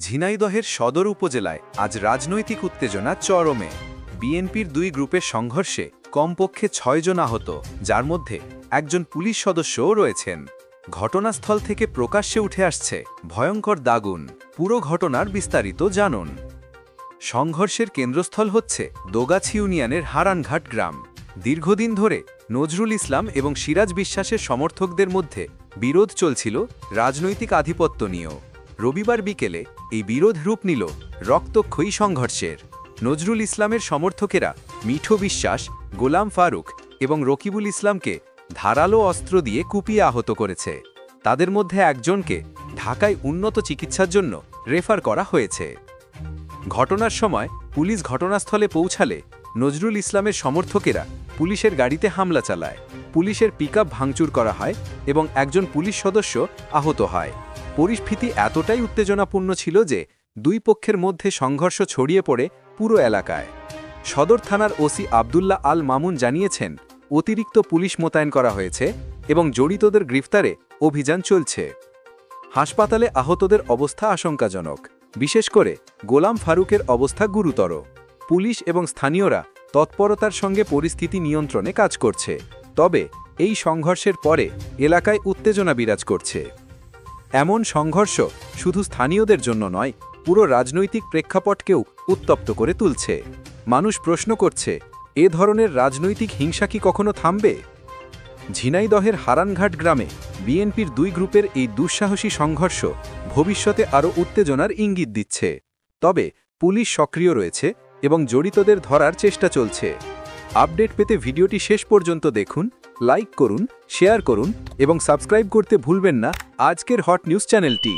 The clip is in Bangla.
ঝিনাইদহের সদর উপজেলায় আজ রাজনৈতিক উত্তেজনা চরমে। বিএনপির দুই গ্রুপের সংঘর্ষে কমপক্ষে ৬ জন আহত, যার মধ্যে একজন পুলিশ সদস্যও রয়েছেন। ঘটনাস্থল থেকে প্রকাশ্যে উঠে আসছে ভয়ঙ্কর দাগুন। পুরো ঘটনার বিস্তারিত জানুন। সংঘর্ষের কেন্দ্রস্থল হচ্ছে দোগাছি ইউনিয়নের হারানঘাট গ্রাম। দীর্ঘদিন ধরে নজরুল ইসলাম এবং সিরাজ বিশ্বাসের সমর্থকদের মধ্যে বিরোধ চলছিল রাজনৈতিক আধিপত্য নিয়েও। রবিবার বিকেলে এই বিরোধ রূপ নিল রক্তক্ষয়ী সংঘর্ষের। নজরুল ইসলামের সমর্থকেরা মিঠু বিশ্বাস, গোলাম ফারুক এবং রকিবুল ইসলামকে ধারালো অস্ত্র দিয়ে কুপিয়ে আহত করেছে। তাদের মধ্যে একজনকে ঢাকায় উন্নত চিকিৎসার জন্য রেফার করা হয়েছে। ঘটনার সময় পুলিশ ঘটনাস্থলে পৌঁছালে নজরুল ইসলামের সমর্থকেরা পুলিশের গাড়িতে হামলা চালায়। পুলিশের পিকআপ ভাঙচুর করা হয় এবং একজন পুলিশ সদস্য আহত হয়। পরিস্থিতি এতটাই উত্তেজনাপূর্ণ ছিল যে দুই পক্ষের মধ্যে সংঘর্ষ ছড়িয়ে পড়ে পুরো এলাকায়। সদর থানার ওসি আবদুল্লাহ আল মামুন জানিয়েছেন, অতিরিক্ত পুলিশ মোতায়েন করা হয়েছে এবং জড়িতদের গ্রেফতারে অভিযান চলছে। হাসপাতালে আহতদের অবস্থা আশঙ্কাজনক, বিশেষ করে গোলাম ফারুকের অবস্থা গুরুতর। পুলিশ এবং স্থানীয়রা তৎপরতার সঙ্গে পরিস্থিতি নিয়ন্ত্রণে কাজ করছে। তবে এই সংঘর্ষের পরে এলাকায় উত্তেজনা বিরাজ করছে। এমন সংঘর্ষ শুধু স্থানীয়দের জন্য নয়, পুরো রাজনৈতিক প্রেক্ষাপটকেও উত্তপ্ত করে তুলছে। মানুষ প্রশ্ন করছে, এ ধরনের রাজনৈতিক হিংসা কি কখনো থামবে? ঝিনাইদহের হারানঘাট গ্রামে বিএনপির দুই গ্রুপের এই দুঃসাহসী সংঘর্ষ ভবিষ্যতে আরও উত্তেজনার ইঙ্গিত দিচ্ছে। তবে পুলিশ সক্রিয় রয়েছে এবং জড়িতদের ধরার চেষ্টা চলছে। আপডেট পেতে ভিডিওটি শেষ পর্যন্ত দেখুন, লাইক করুন, শেয়ার করুন এবং সাবস্ক্রাইব করতে ভুলবেন না আজকের হট নিউজ চ্যানেলটি।